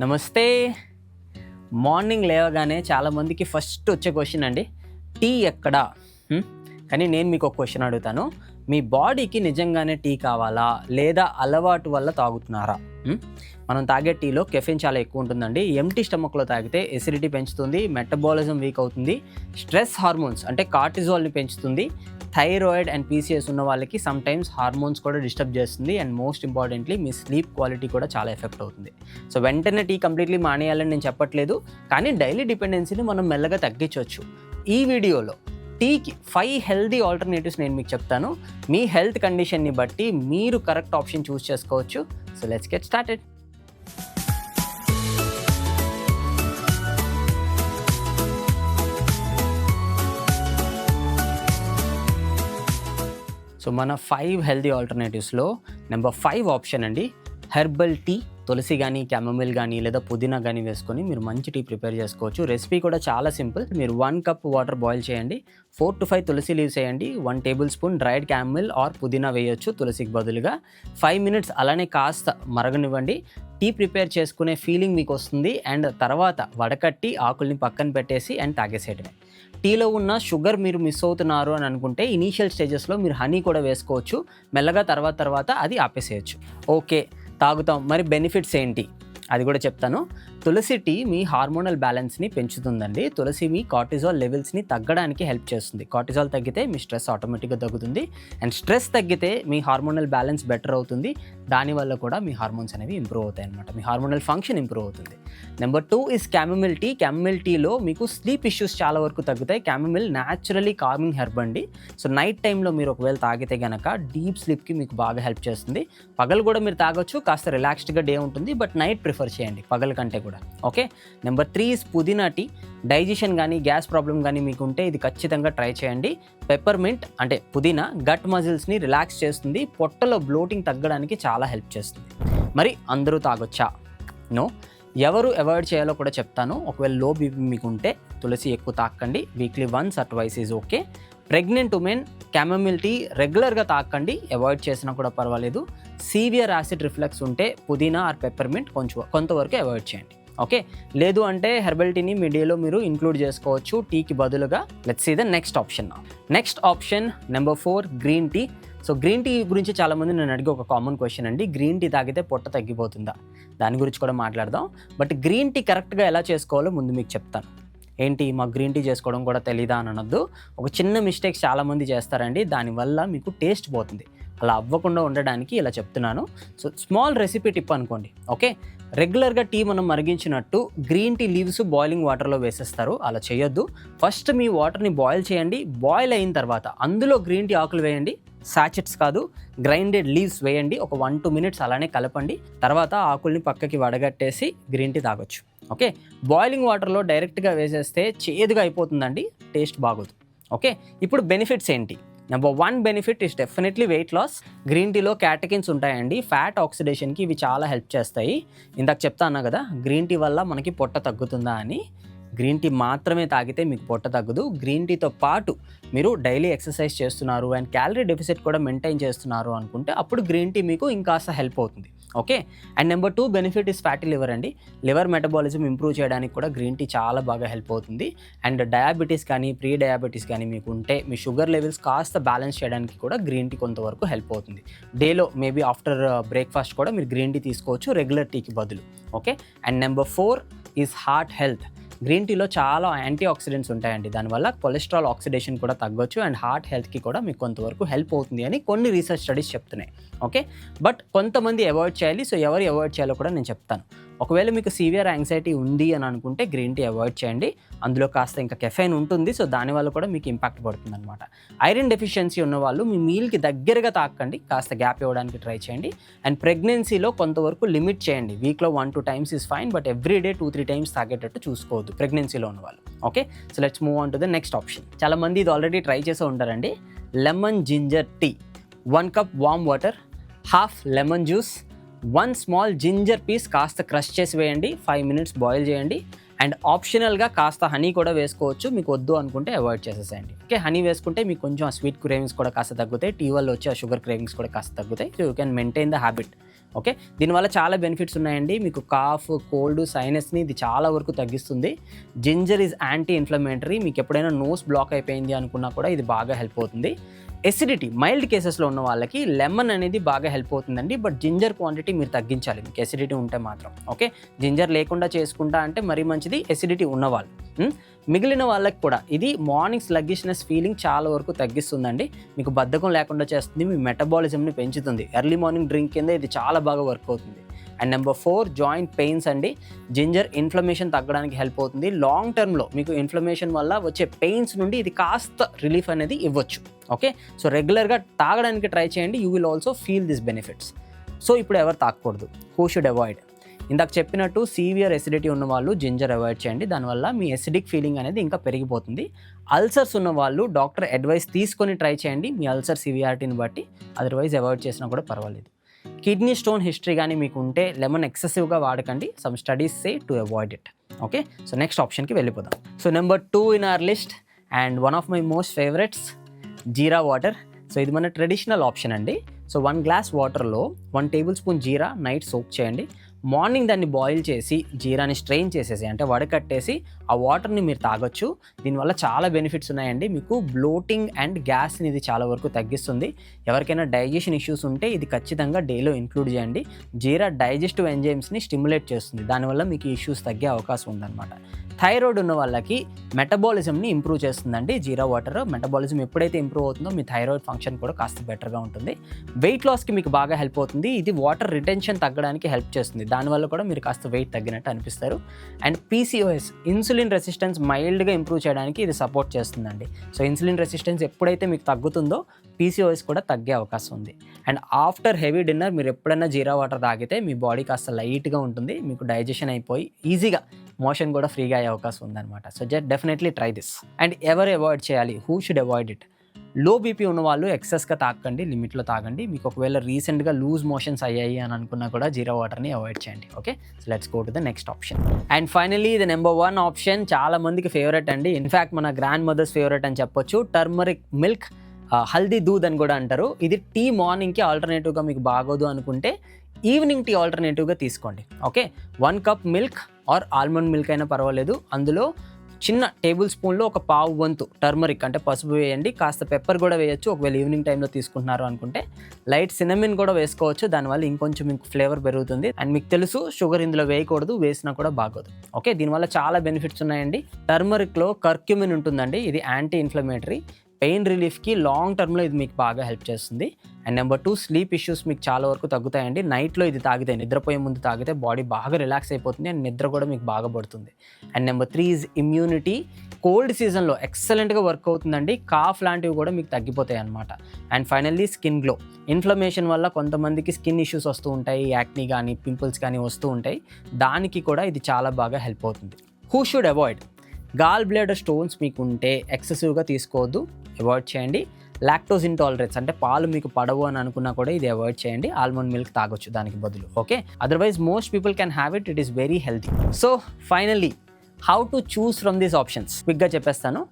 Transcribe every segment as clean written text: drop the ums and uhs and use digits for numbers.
నమస్తే. మార్నింగ్ లేవగానే చాలామందికి ఫస్ట్ వచ్చే క్వశ్చన్ అండి, టీ ఎక్కడా? కానీ నేను మీకు ఒక క్వశ్చన్ అడుగుతాను. మీ బాడీకి నిజంగానే టీ కావాలా, లేదా అలవాటు వల్ల తాగుతున్నారా? మనం తాగే టీలో కెఫెన్ చాలా ఎక్కువ ఉంటుందండి. ఎంటీ స్టమక్లో తాగితే ఎసిడిటీ పెంచుతుంది, మెటబాలిజం వీక్ అవుతుంది, స్ట్రెస్ హార్మోన్స్ అంటే కార్టిజాల్ని పెంచుతుంది, థైరాయిడ్ అండ్ పీసీఎస్ ఉన్న వాళ్ళకి సమ్ టైమ్స్ హార్మోన్స్ కూడా డిస్టర్బ్ చేస్తుంది, and most importantly me sleep quality కూడా చాలా ఎఫెక్ట్ అవుతుంది. సో వెంటనే టీ కంప్లీట్లీ మానేయాలని నేను చెప్పట్లేదు, కానీ డైలీ డిపెండెన్సీని మనం మెల్లగా తగ్గించవచ్చు. ఈ వీడియోలో టీకి 5 హెల్దీ ఆల్టర్నేటివ్స్ నేను మీకు చెప్తాను. మీ హెల్త్ కండిషన్ని బట్టి మీరు కరెక్ట్ ఆప్షన్ చూస్ చేసుకోవచ్చు. So let's get started. So మన 5 హెల్దీ ఆల్టర్నేటివ్స్లో నెంబర్ 5 ఆప్షన్ అండి, హెర్బల్ టీ. తులసి కానీ, క్యామమిల్ కానీ, లేదా పుదీనా కానీ వేసుకొని మీరు మంచి టీ ప్రిపేర్ చేసుకోవచ్చు. రెసిపీ కూడా చాలా సింపుల్. మీరు 1 కప్ వాటర్ బాయిల్ చేయండి, 4 to 5 తులసి లీవ్స్ వేయండి, 1 టేబుల్ స్పూన్ డ్రైడ్ క్యామమిల్ ఆర్ పుదీనా వేయొచ్చు తులసికి బదులుగా. 5 minutes అలానే కాస్త మరగనివ్వండి. టీ ప్రిపేర్ చేసుకునే ఫీలింగ్ మీకు వస్తుంది, అండ్ తర్వాత వడకట్టి ఆకుల్ని పక్కన పెట్టేసి అండ్ తాగేసేయడమే. టీలో ఉన్న షుగర్ మీరు మిస్ అవుతున్నారు అని అనుకుంటే ఇనీషియల్ స్టేజెస్లో మీరు హనీ కూడా వేసుకోవచ్చు. మెల్లగా తర్వాత అది ఆపేసేయచ్చు. ఓకే, తాగుతాం, మరి బెనిఫిట్స్ ఏంటి అది కూడా చెప్తాను. తులసి టీ మీ హార్మోనల్ బ్యాలెన్స్ని పెంచుతుందండి. తులసి మీ కార్టిజాల్ లెవెల్స్ని తగ్గడానికి హెల్ప్ చేస్తుంది. కార్టిజాల్ తగ్గితే మీ స్ట్రెస్ ఆటోమేటిక్గా తగ్గుతుంది, అండ్ స్ట్రెస్ తగ్గితే మీ హార్మోనల్ బ్యాలెన్స్ బెటర్ అవుతుంది. దానివల్ల కూడా మీ హార్మోన్స్ అనేవి ఇంప్రూవ్ అవుతాయి అనమాట. మీ హార్మోనల్ ఫంక్షన్ ఇంప్రూవ్ అవుతుంది. Number 2 is chamomile tea. Chamomile టీలో మీకు స్లీప్ ఇష్యూస్ చాలా వరకు తగ్గుతాయి. క్యామమిల్ న్యాచురలీ కామింగ్ హెర్బ్ అండి. సో నైట్ టైంలో మీరు ఒకవేళ తాగితే కనుక డీప్ స్లీప్కి మీకు బాగా హెల్ప్ చేస్తుంది. పగలు కూడా మీరు తాగొచ్చు, కాస్త రిలాక్స్డ్గా డే ఉంటుంది, బట్ నైట్ ప్రిఫర్ చేయండి పగల కంటే కూడా. ఓకే. నెంబర్ 3 ఇస్ పుదీనా టీ. డైజెషన్ కానీ, గ్యాస్ ప్రాబ్లం కానీ మీకు ఉంటే ఇది ఖచ్చితంగా ట్రై చేయండి. పెప్పర్మింట్ అంటే పుదీనా గట్ మజిల్స్ని రిలాక్స్ చేస్తుంది, పొట్టలో బ్లోటింగ్ తగ్గడానికి చాలా హెల్ప్ చేస్తుంది. మరి అందరూ తాగొచ్చా? నో. ఎవరు అవాయిడ్ చేయాలో కూడా చెప్తాను. ఒకవేళ లో బీపీ మీకు ఉంటే తులసి ఎక్కువ తాకండి. Weekly 1 or 2 is okay. Pregnant women chamomile tea రెగ్యులర్గా తాకండి, అవాయిడ్ చేసినా కూడా పర్వాలేదు. సీవియర్ యాసిడ్ రిఫ్లక్స్ ఉంటే పుదీనా ఆర్ పెప్పర్మింట్ కొంతవరకు అవాయిడ్ చేయండి. ఓకే. లేదు అంటే హెర్బల్ టీని మీ డేలో మీరు ఇంక్లూడ్ చేసుకోవచ్చు టీకి బదులుగా. Let's see the next option. Next option number 4 green tea. So green tea గురించి చాలామంది నేను అడిగే ఒక కామన్ క్వశ్చన్ అండి, గ్రీన్ టీ తాగితే పొట్ట తగ్గిపోతుందా? దాని గురించి కూడా మాట్లాడదాం. బట్ గ్రీన్ టీ కరెక్ట్గా ఎలా చేసుకోవాలో ముందు మీకు చెప్తాను. ఏంటి మాకు గ్రీన్ టీ చేసుకోవడం కూడా తెలీదా అని అనొద్దు. ఒక చిన్న మిస్టేక్స్ చాలామంది చేస్తారండి, దానివల్ల మీకు టేస్ట్ పోతుంది. అలా అవ్వకుండా ఉండడానికి ఇలా చెప్తున్నాను. సో స్మాల్ రెసిపీ టిప్ అనుకోండి. ఓకే. రెగ్యులర్గా టీ మనం మరిగించినట్టు గ్రీన్ టీ లీవ్స్ బాయిలింగ్ వాటర్లో వేసేస్తారు. అలా చేయొద్దు. ఫస్ట్ మీ వాటర్ని బాయిల్ చేయండి. బాయిల్ అయిన తర్వాత అందులో గ్రీన్ టీ ఆకులు వేయండి. సాచెట్స్ కాదు, గ్రైండెడ్ లీవ్స్ వేయండి. ఒక 1-2 minutes అలానే కలపండి. తర్వాత ఆకుల్ని పక్కకి వడగట్టేసి గ్రీన్ టీ తాగొచ్చు. ఓకే. బాయిలింగ్ వాటర్లో డైరెక్ట్గా వేసేస్తే చేదుగా అయిపోతుందండి, టేస్ట్ బాగోదు. ఓకే. ఇప్పుడు బెనిఫిట్స్ ఏంటి? Number 1 benefit is definitely weight loss. Green టీలో క్యాటకిన్స్ ఉంటాయండి, ఫ్యాట్ ఆక్సిడేషన్కి ఇవి చాలా హెల్ప్ చేస్తాయి. ఇందాక చెప్తాను కదా గ్రీన్ టీ వల్ల మనకి పొట్ట తగ్గుతుందా అని. గ్రీన్ టీ మాత్రమే తాగితే మీకు పొట్ట తగ్గదు. గ్రీన్ టీతో పాటు మీరు డైలీ ఎక్సర్సైజ్ చేస్తున్నారు అండ్ క్యాలరీ డెఫిసిట్ కూడా మెయింటైన్ చేస్తున్నారు అనుకుంటే అప్పుడు గ్రీన్ టీ మీకు ఇంకాస్త హెల్ప్ అవుతుంది. Okay. And number 2 benefit is fatty liver అండి. లివర్ మెటబాలిజం ఇంప్రూవ్ చేయడానికి కూడా గ్రీన్ టీ చాలా బాగా హెల్ప్ అవుతుంది. అండ్ డయాబెటీస్ కానీ, ప్రీ డయాబెటీస్ కానీ మీకు ఉంటే మీ షుగర్ లెవెల్స్ కాస్త బ్యాలెన్స్ చేయడానికి కూడా గ్రీన్ టీ కొంతవరకు హెల్ప్ అవుతుంది. డేలో మేబీ ఆఫ్టర్ బ్రేక్ఫాస్ట్ కూడా మీరు గ్రీన్ టీ తీసుకోవచ్చు రెగ్యులర్ టీకి బదులు. Okay. And number 4 is heart health. Green టీలో చాలా యాంటీ ఆక్సిడెంట్స్ ఉంటాయండి, దానివల్ల కొలెస్ట్రాల్ ఆక్సిడేషన్ కూడా తగ్గొచ్చు అండ్ హార్ట్ హెల్త్కి కూడా మీకు కొంతవరకు హెల్ప్ అవుతుంది అని కొన్ని రీసెర్చ్ స్టడీస్ చెప్తున్నాయి. ఓకే. బట్ కొంతమంది అవాయిడ్ చేయాలి. సో ఎవరు అవాయిడ్ చేయాలో కూడా నేను చెప్తాను. ఒకవేళ మీకు సివియర్ యాంగ్జైటీ ఉంది అని అనుకుంటే గ్రీన్ టీ అవాయిడ్ చేయండి. అందులో కాస్త ఇంకా కెఫైన్ ఉంటుంది, సో దానివల్ల కూడా మీకు ఇంపాక్ట్ పడుతుంది అనమాట. ఐరన్ డెఫిషియన్సీ ఉన్న వాళ్ళు మీ మీల్కి దగ్గరగా తాకండి, కాస్త గ్యాప్ ఇవ్వడానికి ట్రై చేయండి. అండ్ ప్రెగ్నెన్సీలో కొంతవరకు లిమిట్ చేయండి. వీక్లో 1-2 times is fine, but everyday 2-3 times తాగేటట్టు చూసుకోవద్దు ప్రెగ్నెన్సీలో ఉన్న వాళ్ళు. Okay. So let's move on to the next option. చాలామంది ఇది ఆల్రెడీ ట్రై చేసే ఉంటారండి. Lemon ginger tea. 1 cup warm water, half lemon juice, 1 small ginger piece కాస్త క్రష్ చేసి వేయండి. 5 minutes బాయిల్ చేయండి. అండ్ ఆప్షనల్గా కాస్త హనీ కూడా వేసుకోవచ్చు, మీకు వద్దు అనుకుంటే అవాయిడ్ చేసేసేయండి. ఓకే. హనీ వేసుకుంటే మీకు కొంచెం ఆ స్వీట్ క్రేవింగ్స్ కూడా కాస్త తగ్గుతాయి, టీ వల్ల వచ్చే ఆ షుగర్ క్రేవింగ్స్ కూడా కాస్త తగ్గుతాయి. So you can maintain the habit. Okay, దీనివల్ల చాలా బెనిఫిట్స్ ఉన్నాయండి. మీకు కాఫ్, కోల్డ్, సైనస్ని ఇది చాలా వరకు తగ్గిస్తుంది. Ginger is anti inflammatory. మీకు ఎప్పుడైనా నోస్ బ్లాక్ అయిపోయింది అనుకున్నా కూడా ఇది బాగా హెల్ప్ అవుతుంది. ఎసిడిటీ మైల్డ్ కేసెస్లో ఉన్న వాళ్ళకి లెమన్ అనేది బాగా హెల్ప్ అవుతుందండి. బట్ జింజర్ క్వాంటిటీ మీరు తగ్గించాలి మీకు ఎసిడిటీ ఉంటే మాత్రం. ఓకే, జింజర్ లేకుండా చేసుకుంటా అంటే మరీ మంచిది ఎసిడిటీ ఉన్నవాళ్ళు. మిగిలిన వాళ్ళకి కూడా ఇది మార్నింగ్ స్లగ్గిష్నెస్ ఫీలింగ్ చాలా వరకు తగ్గిస్తుందండి. మీకు బద్ధకం లేకుండా చేస్తుంది, మీ మెటబాలిజంని పెంచుతుంది. ఎర్లీ మార్నింగ్ డ్రింక్ కింద ఇది చాలా బాగా వర్క్ అవుతుంది. అండ్ నెంబర్ 4 జాయింట్ పెయిన్స్ అండి. జింజర్ ఇన్ఫ్లమేషన్ తగ్గడానికి హెల్ప్ అవుతుంది. లాంగ్ టర్మ్లో మీకు ఇన్ఫ్లమేషన్ వల్ల వచ్చే పెయిన్స్ నుండి ఇది కాస్త రిలీఫ్ అనేది ఇవ్వచ్చు. ఓకే, సో రెగ్యులర్గా తాగడానికి ట్రై చేయండి. You will also feel this benefits. So ఇప్పుడు ఎవరు తాగకూడదు, హూ షుడ్ అవాయిడ్? ఇందాక చెప్పినట్టు సీవియర్ ఎసిడిటీ ఉన్న వాళ్ళు జింజర్ అవాయిడ్ చేయండి. దానివల్ల మీ ఎసిడిక్ ఫీలింగ్ అనేది ఇంకా పెరిగిపోతుంది. అల్సర్స్ ఉన్న వాళ్ళు డాక్టర్ అడ్వైస్ తీసుకొని ట్రై చేయండి మీ అల్సర్ సివియారిటీని బట్టి. అదర్వైజ్ అవాయిడ్ చేసినా కూడా పర్వాలేదు. కిడ్నీ స్టోన్ హిస్టరీ కానీ మీకు ఉంటే లెమన్ ఎక్సెసివ్గా వాడకండి. Some studies say to avoid it. Okay, so next ఆప్షన్కి వెళ్ళిపోదాం. So number 2 in our list and one of my most favourites, jeera water. So ఇది మన ట్రెడిషనల్ ఆప్షన్ అండి. సో 1 గ్లాస్ వాటర్లో 1 టేబుల్ స్పూన్ జీరా నైట్ సోక్ చేయండి. మార్నింగ్ దాన్ని boil చేసి జీరాని స్ట్రెయిన్ చేసేసి అంటే వడకట్టేసి ఆ వాటర్ని మీరు తాగొచ్చు. దీనివల్ల చాలా బెనిఫిట్స్ ఉన్నాయండి. మీకు బ్లోటింగ్ అండ్ గ్యాస్ని ఇది చాలా వరకు తగ్గిస్తుంది. ఎవరికైనా డైజెషన్ ఇష్యూస్ ఉంటే ఇది ఖచ్చితంగా డేలో ఇంక్లూడ్ చేయండి. జీరా డైజెస్టివ్ ఎంజైమ్స్ని స్టిమ్యులేట్ చేస్తుంది. దానివల్ల మీకు ఇష్యూస్ తగ్గే అవకాశం ఉందన్నమాట. థైరాయిడ్ ఉన్న వాళ్ళకి మెటబాలిజంని ఇంప్రూవ్ చేస్తుందండి జీరా వాటర్. మెటబాలిజం ఎప్పుడైతే ఇంప్రూవ్ అవుతుందో మీ థైరాయిడ్ ఫంక్షన్ కూడా కాస్త బెటర్గా ఉంటుంది. వెయిట్ లాస్కి మీకు బాగా హెల్ప్ అవుతుంది. ఇది వాటర్ రిటెన్షన్ తగ్గడానికి హెల్ప్ చేస్తుంది. దానివల్ల కూడా మీరు కాస్త వెయిట్ తగ్గినట్టు అనిపిస్తారు. అండ్ పీసీఓఎస్ ఇన్సులిన్ రెసిస్టెన్స్ మైల్డ్గా ఇంప్రూవ్ చేయడానికి ఇది సపోర్ట్ చేస్తుందండి. సో ఇన్సులిన్ రెసిస్టెన్స్ ఎప్పుడైతే మీకు తగ్గుతుందో పీసీఓఎస్ కూడా తగ్గే అవకాశం ఉంది. అండ్ ఆఫ్టర్ హెవీ డిన్నర్ మీరు ఎప్పుడైనా జీరా వాటర్ తాగితే మీ బాడీ కాస్త లైట్గా ఉంటుంది. మీకు డైజెషన్ అయిపోయి ఈజీగా మోషన్ కూడా ఫ్రీగా అయ్యే అవకాశం ఉందన్నమాట. So definitely try this. And ఎవరు అవాయిడ్ చేయాలి, who should avoid it? Low BP ఉన్న వాళ్ళు ఎక్సెస్గా తాగండి, లిమిట్లో తాగండి. మీకు ఒకవేళ రీసెంట్గా లూజ్ మోషన్స్ అయ్యాయి అని అనుకున్నా కూడా జీరా వాటర్ని అవాయిడ్ చేయండి. Okay, so let's go to the next option. And finally the number 1 option చాలా మందికి ఫేవరెట్ అండి. ఇన్ఫ్యాక్ట్ మన గ్రాండ్ మదర్స్ ఫేవరెట్ అని చెప్పొచ్చు. టర్మరిక్ మిల్క్, హల్దీ దూద్ అని కూడా అంటారు. ఇది టీ మార్నింగ్కి ఆల్టర్నేటివ్గా మీకు బాగోదు అనుకుంటే ఈవినింగ్ టీ ఆల్టర్నేటివ్గా తీసుకోండి. Okay, 1 cup milk are almond milk అయినా పర్వాలేదు. అందులో చిన్న టేబుల్ స్పూన్లో ఒక పావు వంతు టర్మరిక్ అంటే పసుపు వేయండి. కాస్త పెప్పర్ కూడా వేయచ్చు ఒకవేళ ఈవినింగ్ టైంలో తీసుకుంటున్నారు అనుకుంటే. లైట్ సినమిన్ కూడా వేసుకోవచ్చు, దానివల్ల ఇంకొంచెం మీకు ఫ్లేవర్ పెరుగుతుంది. అండ్ మీకు తెలుసు షుగర్ ఇందులో వేయకూడదు, వేసినా కూడా బాగోదు. ఓకే, దీనివల్ల చాలా బెనిఫిట్స్ ఉన్నాయండి. టర్మరిక్లో కర్క్యూమిన్ ఉంటుందండి. ఇది యాంటీ ఇన్ఫ్లమేటరీ. పెయిన్ రిలీఫ్కి లాంగ్ టర్మ్లో ఇది మీకు బాగా హెల్ప్ చేస్తుంది. అండ్ నెంబర్ 2 స్లీప్ ఇష్యూస్ మీకు చాలా వరకు తగ్గుతాయండి. నైట్లో ఇది తాగితే, నిద్రపోయే ముందు తాగితే బాడీ బాగా రిలాక్స్ అయిపోతుంది అండ్ నిద్ర కూడా మీకు బాగా పడుతుంది. And number 3 is immunity. Cold సీజన్లో ఎక్సలెంట్గా వర్క్ అవుతుందండి. కాఫ్ లాంటివి కూడా మీకు తగ్గిపోతాయి అన్నమాట. And finally skin glow. Inflammation వల్ల కొంతమందికి స్కిన్ ఇష్యూస్ వస్తూ ఉంటాయి, యాక్నీ కానీ పింపుల్స్ కానీ వస్తూ ఉంటాయి. దానికి కూడా ఇది చాలా బాగా హెల్ప్ అవుతుంది. Who should avoid? Gall bladder stones మీకు ఉంటే ఎక్సెసివ్గా తీసుకోవద్దు, అవాయిడ్ చేయండి. లాక్టోజ్ ఇంటాలరెన్స్ అంటే పాలు మీకు పడవు అని అనుకున్నా కూడా ఇది అవాయిడ్ చేయండి. ఆల్మండ్ మిల్క్ తాగొచ్చు దానికి బదులు. Okay, otherwise most people can have it. It is very healthy. So finally how to choose from these options క్విక్గా చెప్పేస్తాను.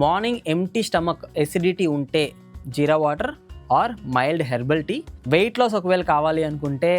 మార్నింగ్ ఎంటీ స్టమక్ ఎసిడిటీ ఉంటే jeera water or mild herbal tea. Weight loss ఒకవేళ కావాలి అనుకుంటే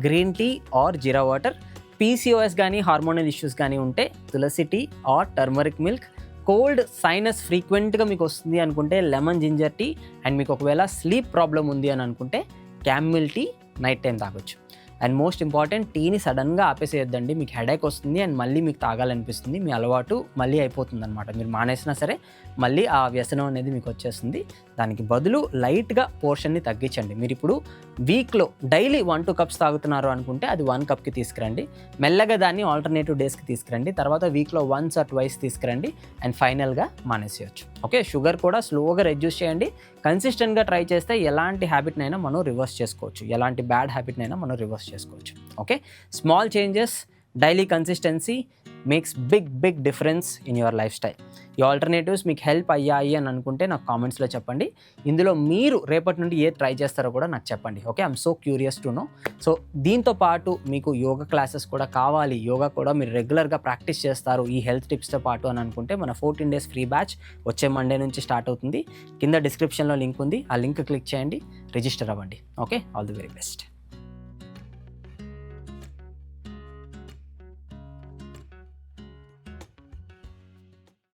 green tea or jeera water. PCOS కానీ hormonal issues కానీ ఉంటే tulsi tea or turmeric milk. Cold sinus ఫ్రీక్వెంట్గా మీకు వస్తుంది అనుకుంటే లెమన్ జింజర్ టీ. అండ్ మీకు ఒకవేళ స్లీప్ ప్రాబ్లం ఉంది అని అనుకుంటే క్యామిల్ టీ నైట్ టైం తాగొచ్చు. అండ్ మోస్ట్ ఇంపార్టెంట్, టీని సడన్గా ఆపేసేయద్దండి. మీకు హెడేక్ వస్తుంది అండ్ మళ్ళీ మీకు తాగాలనిపిస్తుంది. మీ అలవాటు మళ్ళీ అయిపోతుంది అనమాట. మీరు మానేసినా సరే మళ్ళీ ఆ వ్యసనం అనేది మీకు వచ్చేస్తుంది. దానికి బదులు లైట్గా పోర్షన్ని తగ్గించండి. మీరు ఇప్పుడు వీక్లో డైలీ 1-2 కప్స్ తాగుతున్నారు అనుకుంటే అది 1 కప్కి తీసుకురండి. మెల్లగా దాన్ని ఆల్టర్నేటివ్ డేస్కి తీసుకురండి. తర్వాత వీక్లో 1 or 2 తీసుకురండి. అండ్ ఫైనల్గా మానేసేయచ్చు. ఓకే, షుగర్ కూడా స్లోగా రెడ్యూస్ చేయండి. కన్సిస్టెంట్గా ట్రై చేస్తే ఎలాంటి హ్యాబిట్నైనా మనం రివర్స్ చేసుకోవచ్చు. ఎలాంటి బ్యాడ్ హ్యాబిట్నైనా మనం రివర్స్ చేసుకోవచ్చు. Okay, small changes, daily consistency makes big difference in your lifestyle. ఈ ఆల్టర్నేటివ్స్ మీకు హెల్ప్ అయ్యాయి అని అనుకుంటే నాకు కామెంట్స్లో చెప్పండి. ఇందులో మీరు రేపటి నుండి ఏ ట్రై చేస్తారో కూడా నాకు చెప్పండి. Okay, I'm so curious to know. So దీంతో పాటు మీకు యోగా క్లాసెస్ కూడా కావాలి, యోగా కూడా మీరు రెగ్యులర్గా ప్రాక్టీస్ చేస్తారు ఈ హెల్త్ టిప్స్తో పాటు అని అనుకుంటే మన 14 days ఫ్రీ బ్యాచ్ వచ్చే మండే నుంచి స్టార్ట్ అవుతుంది. కింద డిస్క్రిప్షన్లో లింక్ ఉంది, ఆ లింక్ క్లిక్ చేయండి, రిజిస్టర్ అవ్వండి. Okay, all the very best.